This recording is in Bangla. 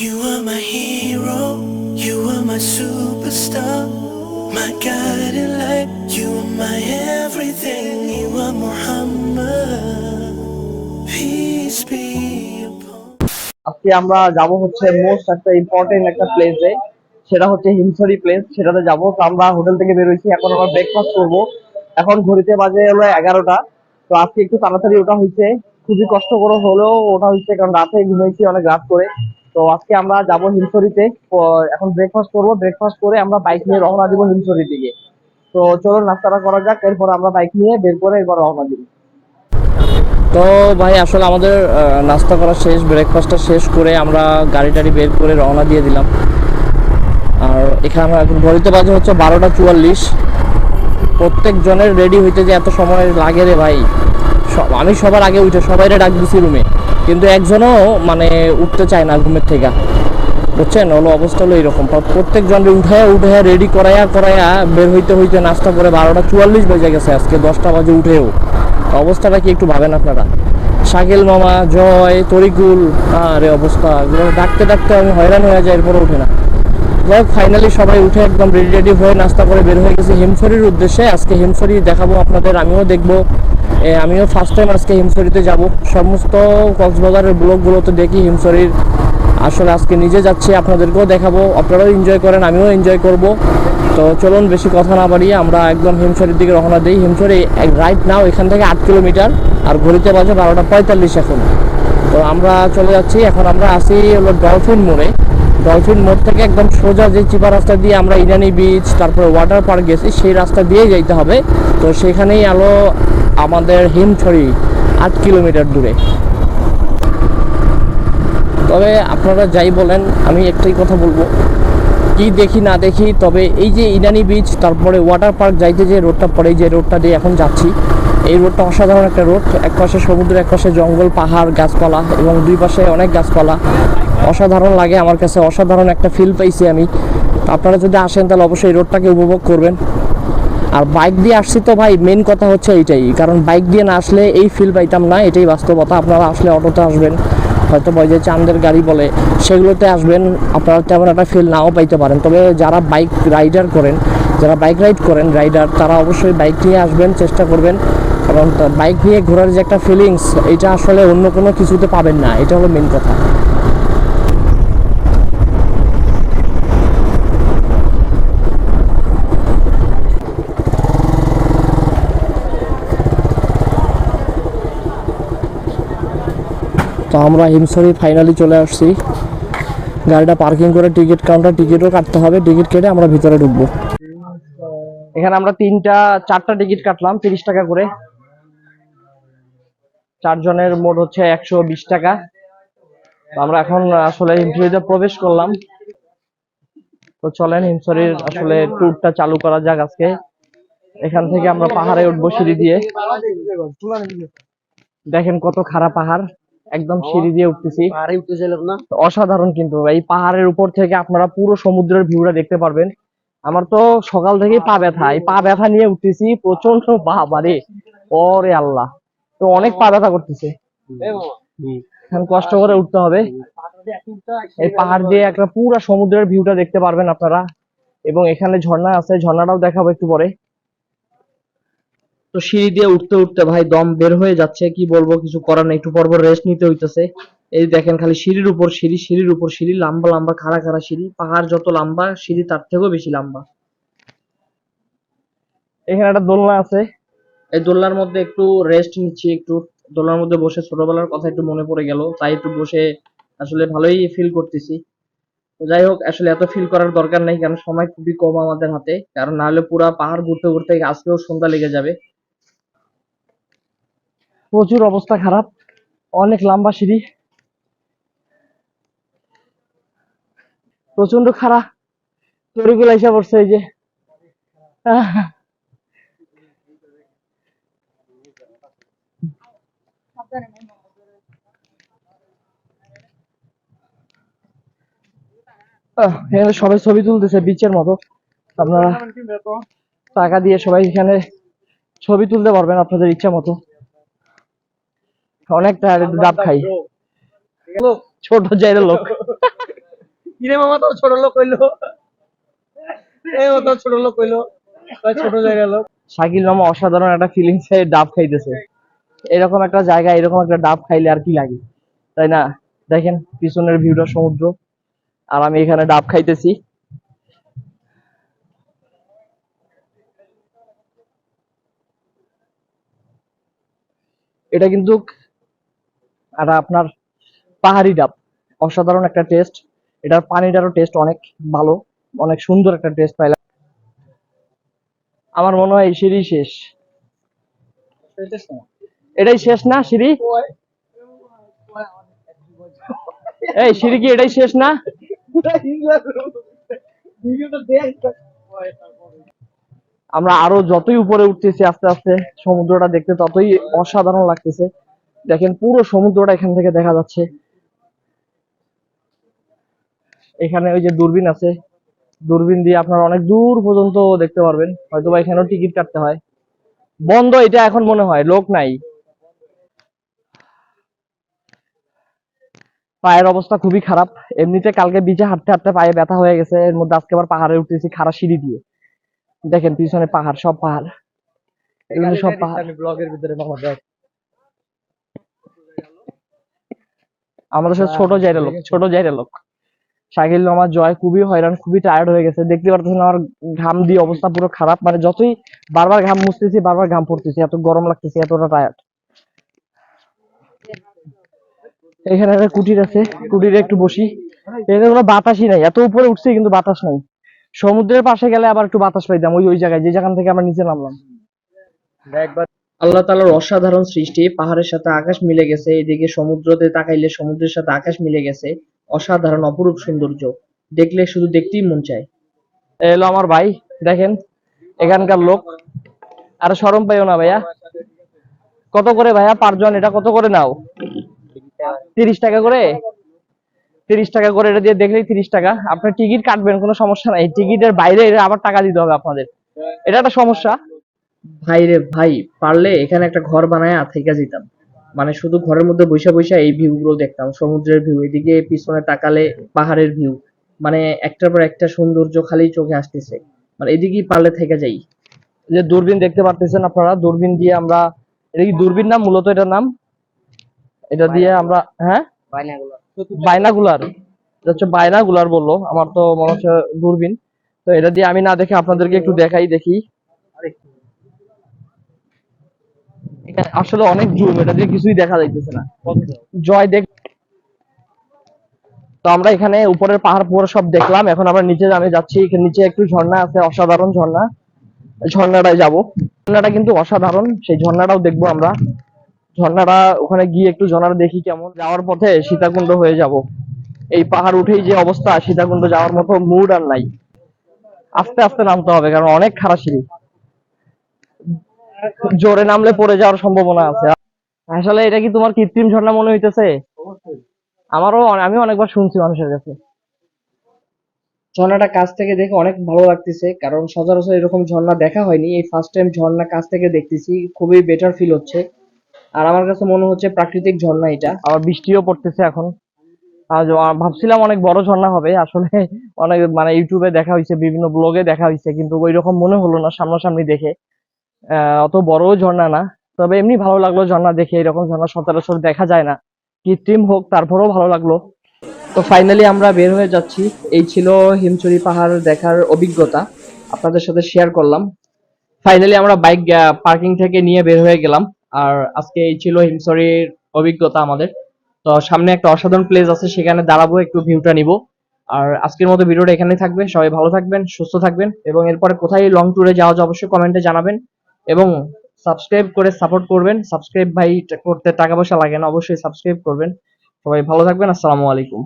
You are my hero, you are my superstar, my guiding light, you are my everything, you are Muhammad, peace be upon. আজকে আমরা যাব হচ্ছে মোস্ট একটা ইম্পর্টেন্ট একটা প্লেসে, সেটা হচ্ছে হিমছড়ি প্লেস। সেটাতে যাব। তো আমরা হোটেল থেকে বের হয়েছি, এখন আমরা ব্রেকফাস্ট করব। এখন ঘড়িতে বাজে হলো 11টা। তো আজকে একটু তাড়াতাড়ি ওঠা হয়েছে, খুবই কষ্ট করে হলেও ওঠা হয়েছে, কারণ রাতে ঘুমিয়েছি অনেক রাত করে। তো আজকে আমরা যাব হিমছড়িতে। তো এখন ব্রেকফাস্ট করব, ব্রেকফাস্ট করে আমরা বাইক নিয়ে রওনা দিব হিমছড়ির দিকে। তো চলুন নাস্তাটা করা যাক, এরপর আমরা বাইক নিয়ে বের করে এরপর রওনা দিব। তো ভাই আসলে আমাদের নাস্তা করা শেষ, ব্রেকফাস্টটা শেষ করে আমরা গাড়ি টাড়ি বের করে রওনা দিয়ে দিলাম। আর এখানে এখন ঘড়িতে বাজে হচ্ছে 12টা 44। প্রত্যেক জনের রেডি হইতে যে এত সময় লাগে রে ভাই। আমি সবার আগে উঠে সবাইরে ডাক দিছি রুমে, কিন্তু একজনও মানে উঠতে চায় না ঘুমের থেকে, বুঝছেন? হলো অবস্থা হলো এরকম। প্রত্যেক জনরে উঠায়া রেডি করায়া বের হইতে হইতে নাস্তা করে 12টা 44 বেজে গেছে আজকে, 10টা বাজে উঠেও। অবস্থাটা কি একটু ভাবেন আপনারা? শাকিল মামা, জয়, তরিকুল, আরে অবস্থা, ডাকতে ডাকতে আমি হয়রান হয়ে যাই, এরপরে উঠে না। যাই হোক, ফাইনালি সবাই উঠে একদম রেডি হয়ে নাস্তা করে বের হয়ে গেছি হিমছড়ির উদ্দেশ্যে। আজকে হিমছড়ি দেখাবো আপনাদের, আমিও দেখবো। আমিও ফার্স্ট টাইম আজকে হিমছড়িতে যাব। সমস্ত কক্সবাজারের ব্লগগুলোতে দেখি হিমছড়ির, আসলে আজকে নিজে যাচ্ছি, আপনাদেরকেও দেখাবো, আপনারাও এনজয় করেন, আমিও এনজয় করব। তো চলুন বেশি কথা না বাড়িয়ে আমরা একদম হিমছড়ির দিকে রওনা দিই। হিমছড়ি রাইট নাও এখান থেকে 8 কিলোমিটার, আর ঘড়িতে বাজে 12টা 45 এখন। তো আমরা চলে যাচ্ছি। এখন আমরা আসি হলো ডলফিন মোড়ে। ডলফিন মোড় থেকে একদম সোজা যে চিপা রাস্তা দিয়ে আমরা ইরানি বিচ, তারপরে ওয়াটার পার্ক গেছি, সেই রাস্তা দিয়েই যাইতে হবে। তো সেখানেই আলো আমাদের হিমছড়ি, 8 কিলোমিটার দূরে। তবে আপনারা যাই বলেন, আমি একটাই কথা বলবো, কি দেখি না দেখি, তবে এই যে ইরানি বিচ তারপরে ওয়াটার পার্ক যাইতে যে রোডটা পড়ে, যে রোডটা দিয়ে এখন যাচ্ছি, এই রোডটা অসাধারণ একটা রোড। এক পাশে সমুদ্র, এক পাশে জঙ্গল, পাহাড়, গাছপালা, এবং দুই পাশে অনেক গাছপালা। অসাধারণ লাগে আমার কাছে, অসাধারণ একটা ফিল পাইছি আমি। আপনারা যদি আসেন তাহলে অবশ্যই এই রোডটাকে উপভোগ করবেন। আর বাইক দিয়ে আসছি তো ভাই, মেন কথা হচ্ছে এইটাই, কারণ বাইক দিয়ে না আসলে এই ফিল পাইতাম না, এটাই বাস্তবতা। আপনারা আসলে অটোতে আসবেন, হয়তো যে চাঁদের গাড়ি বলে সেগুলোতে আসবেন, আপনারা তেমন একটা ফিল নাও পাইতে পারেন। তবে যারা বাইক রাইডার করেন, যারা বাইক রাইড করেন রাইডার, তারা অবশ্যই বাইক নিয়ে আসবেন, চেষ্টা করবেন, কারণ বাইক নিয়ে ঘোরার যে একটা ফিলিংস, এটা আসলে অন্য কোনো কিছুতে পাবেন না, এটা হলো মেন কথা। তো আমরা হিমছড়ি ফাইনালি চলে আসছি। গাড়িটা পার্কিং করে টিকিট কাউন্টার, টিকিটও কাটতে হবে, টিকিট কেটে আমরা ভিতরে ঢুকবো। এখানে আমরা 4টা টিকিট কাটলাম 30 টাকা করে। 4 জনের মোট হচ্ছে 120 টাকা। তো আমরা এখন আসলে হিমছড়িতে প্রবেশ করলাম। তো চলেন হিমছড়ির আসলে ট্যুরটা চালু করা যাক আজকে। এখান থেকে আমরা পাহাড়ে উঠবো সিঁড়ি দিয়ে। দেখেন কত খারাপ পাহাড়, একদম সিঁড়ি দিয়ে উঠতেছি। অসাধারণ, কিন্তু এই পাহাড়ের উপর থেকে আপনারা পুরো সমুদ্রের ভিউটা দেখতে পারবেন। আমার তো সকাল থেকেই পা ব্যথা, এই পা ব্যথা নিয়ে উঠতেছি প্রচন্ড, বাবারে ওরে আল্লাহ। তো অনেক পা ব্যথা করতেছে, এখন কষ্ট করে উঠতে হবে। এই পাহাড় দিয়ে একটা পুরো সমুদ্রের ভিউটা দেখতে পারবেন আপনারা, এবং এখানে ঝর্ণা আছে, ঝর্ণাটাও দেখাবো একটু পরে। তো সিঁড়ি দিয়ে উঠতে উঠতে ভাই দম বের হয়ে যাচ্ছে, কি বলবো, কিছু করার নেই, একটু পর পর রেস্ট নিতে হইতেছে। এই দেখেন খালি সিঁড়ির উপর সিঁড়ি, সিঁড়ির উপর সিঁড়ি, লম্বা লম্বা খাড়া খাড়া সিঁড়ি, পাহাড় যত লম্বা সিঁড়ি তার থেকেও বেশি লম্বা। এখানে একটা দোলনা আছে, এই দোলনার মধ্যে একটু রেস্ট নিচ্ছি, একটু দোলনার মধ্যে বসে ছোটবেলার কথা একটু মনে পড়ে গেল, তাই একটু বসে আসলে ভালোই ফিল করতেছি। তো যাই হোক, আসলে এত ফিল করার দরকার নেই, কারণ সময় খুবই কম আমাদের হাতে, কারণ না হলে পুরা পাহাড় ঘুরতে ঘুরতে আজকেও সন্ধ্যা লেগে যাবে। প্রচুর অবস্থা খারাপ, অনেক লম্বা সিঁড়ি, প্রচন্ড খারাপ। তরিগুলো এসে পড়ছে এই যে। এখানে সবাই ছবি তুলতেছে বিচের মতো, আপনারা টাকা দিয়ে সবাই এখানে ছবি তুলতে পারবেন আপনাদের ইচ্ছা মতো। অনেক ডাব খাই, ছোট জায়গার লোক। কিরে মামা তো ছোট লোক হইলো, এই ও তো ছোট লোক হইলো, ছোট জায়গা লোক। শাকিল মামা অসাধারণ একটা ফিলিংস এ ডাব খাইতেছে। এরকম একটা জায়গা, এরকম একটা ডাব খাইলে আর কি লাগে, তাই না? দেখেন পিছনের ভিউটা সমুদ্র, আর আমি এখানে ডাব খাইতেছি। এটা কিন্তু আপনার পাহাড়ি ডাব, অসাধারণ একটা টেস্ট। এটার পানিটারও টেস্ট অনেক ভালো, অনেক সুন্দর একটা টেস্ট পাইলাম। আমার মনে হয় এই সিঁড়ি শেষ, এটাই শেষ না সিঁড়ি? এই সিঁড়ি কি এটাই শেষ না? আমরা আরো যতই উপরে উঠতেছি আস্তে আস্তে সমুদ্রটা দেখতে ততই অসাধারণ লাগতেছে। দেখেন পুরো সমুদ্রটা এখান থেকে দেখা যাচ্ছে। এখানে ওই যে দূরবীন আছে, দূরবীন দিয়ে আপনারা অনেক দূর পর্যন্ত দেখতে পারবেন। হয়তোবা এখানেও টিকিট কাটতে হয়। বন্ধ এটা এখন মনে হয়, লোক নাই। পায়ের অবস্থা খুবই খারাপ, এমনিতে কালকে বিচে হাঁটতে হাঁটতে পায়ে ব্যথা হয়ে গেছে, এর মধ্যে আজকে আবার পাহাড়ে উঠতেছি খাড়া সিঁড়ি দিয়ে। দেখেন পিছনে পাহাড়, সব পাহাড়, এগুলো সব পাহাড়। ব্লগের ভিতরে মামা দেখ, আমাদের সাথে ছোট জায়গা লোক, ছোট জায়গা লোক। শাকিল আমার জয় খুবই হয়রান, খুবই টায়ার্ড হয়ে গেছে, দেখতে পারতেছেন আমার ঘাম দিয়ে অবস্থা পুরো খারাপ। মানে যতই বারবার ঘাম মুছতেছি বারবার ঘাম পড়তেছি, এত গরম লাগতেছে, এতটা টায়ার্ড। এখানে একটা কুটির আছে, কুটিরে একটু বসি। এখানে কোনো বাতাসই নাই, এত উপরে উঠছি কিন্তু বাতাস নাই। সমুদ্রের পাশে গেলে আবার একটু বাতাস পাইতাম, ওই ওই জায়গায় যে জায়গা থেকে আমরা নিচে নামলাম। একবার আল্লাহ তাআলার অসাধারণ সৃষ্টি, পাহাড়ের সাথে আকাশ মিলে গেছে, এদিকে সমুদ্রতে তাকাইলে সমুদ্রের সাথে আকাশ মিলে গেছে। অসাধারণ অপরূপ সৌন্দর্য, দেখলে শুধু দেখতেই মন চায়। এলো আমার ভাই, দেখেন এখানকার লোক। আর শরম পাইও না ভাইয়া। কত করে ভাইয়া পাঁচজন, এটা কত করে নাও? 30 টাকা করে, 30 টাকা করে, এটা দিয়ে দেখলেই 30 টাকা। আপনার টিকিট কাটবেন, কোনো সমস্যা নাই, টিকিটের বাইরে এর আবার টাকা দিতে হবে আপনাদের, এটা একটা সমস্যা। ভাই রে ভাই, পারলে এখানে একটা ঘর বানায় থেকে যেতাম। মানে শুধু ঘরের মধ্যে বৈশা বৈশা এই ভিউ গুলো দেখতাম, সমুদ্রের ভিউ, এদিকে পিছনে তাকালে পাহাড়ের ভিউ। মানে একটার পর একটা সৌন্দর্য খালি চোখে আসতেছে। মানে এদিকেই পারলে থেকে যাই। যে দূরবীন দেখতে পারতেছেন আপনারা, দূরবীন দিয়ে আমরা, এটা কি দূরবীন নাম মূলত, এটার নাম, এটা দিয়ে আমরা, হ্যাঁ বাইনাগুলার, এটা হচ্ছে বাইনাগুলার বললো, আমার তো মনে হচ্ছে দূরবীন। তো এটা দিয়ে আমি না দেখে আপনাদেরকে একটু দেখাই, দেখি। এখানে আসলে অনেক জুম, এটা দিয়ে কিছুই দেখা যাইতেছে না। জয় দেখ। তো আমরা এখানে উপরের পাহাড় পুরো সব দেখলাম, এখন আমরা নিচে আমি যাচ্ছি। এখানে নিচে একটু ঝর্ণা আছে, অসাধারণ ঝর্ণা, ঝর্ণাটায় যাব। ঝর্ণাটা কিন্তু অসাধারণ, সেই ঝর্ণাটাও দেখবো আমরা। ঝর্ণাটা ওখানে গিয়ে একটু ঝর্ণাটা দেখি কেমন। যাওয়ার পথে সীতাকুণ্ড হয়ে যাব। এই পাহাড় উঠেই যে অবস্থা, সীতাকুণ্ড যাওয়ার মতো মুড আর নাই। আস্তে আস্তে নামতে হবে, কারণ অনেক খারাপ সিঁড়ি, জোরে নামলে পড়ে যাওয়ার সম্ভাবনা আছে। আসলে এটা কি তোমার কৃত্রিম ঝর্ণা মনে হইতেছে? আমারও, আমি অনেকবার শুনছি মানুষের কাছে। ঝর্ণাটা কাছ থেকে দেখে অনেক ভালো লাগতেছে, কারণ সচরাচর এরকম ঝর্ণা দেখা হয়নি, এই ফার্স্ট টাইম ঝর্ণা কাছ থেকে দেখতেছি, খুবই বেটার ফিল হচ্ছে। আর আমার কাছে মনে হচ্ছে প্রাকৃতিক ঝর্ণা এটা। আবার বৃষ্টিও পড়তেছে এখন। আর ভাবছিলাম অনেক বড় ঝর্ণা হবে, আসলে অনেক মানে ইউটিউবে দেখা হয়েছে, বিভিন্ন ব্লগে দেখা হয়েছে, কিন্তু ওই রকম মনে হলো না সামনাসামনি দেখে। অত বড় ঝর্ণা না, তবে এমনি ভালো লাগলো ঝর্ণা দেখে, এরকম ঝর্ণা সচরাচর দেখা যায় না, কৃত্রিম হোক তারপরেও ভালো লাগলো। তো ফাইনালি আমরা বের হয়ে যাচ্ছি। এই ছিল হিমছড়ি পাহাড় দেখার অভিজ্ঞতা, আপনাদের সাথে শেয়ার করলাম। ফাইনালি আমরা বাইক পার্কিং থেকে নিয়ে বের হয়ে গেলাম। আর আজকে এই ছিল হিমছড়ির অভিজ্ঞতা আমাদের। তো সামনে একটা অসাধারণ প্লেস আছে, সেখানে দাঁড়াবো, একটু ভিউটা নিব। আর আজকের মতো ভিডিওটা এখানেই থাকবে। সবাই ভালো থাকবেন, সুস্থ থাকবেন, এবং এরপরে কোথায় লং ট্যুরে যাওয়া যায় অবশ্যই কমেন্টে জানাবেন। এবং সাবস্ক্রাইব করে সাপোর্ট করবেন। সাবস্ক্রাইব ভাই করতে টাকা পয়সা লাগে না, অবশ্যই সাবস্ক্রাইব করবেন। সবাই ভালো থাকবেন, আসসালামু আলাইকুম।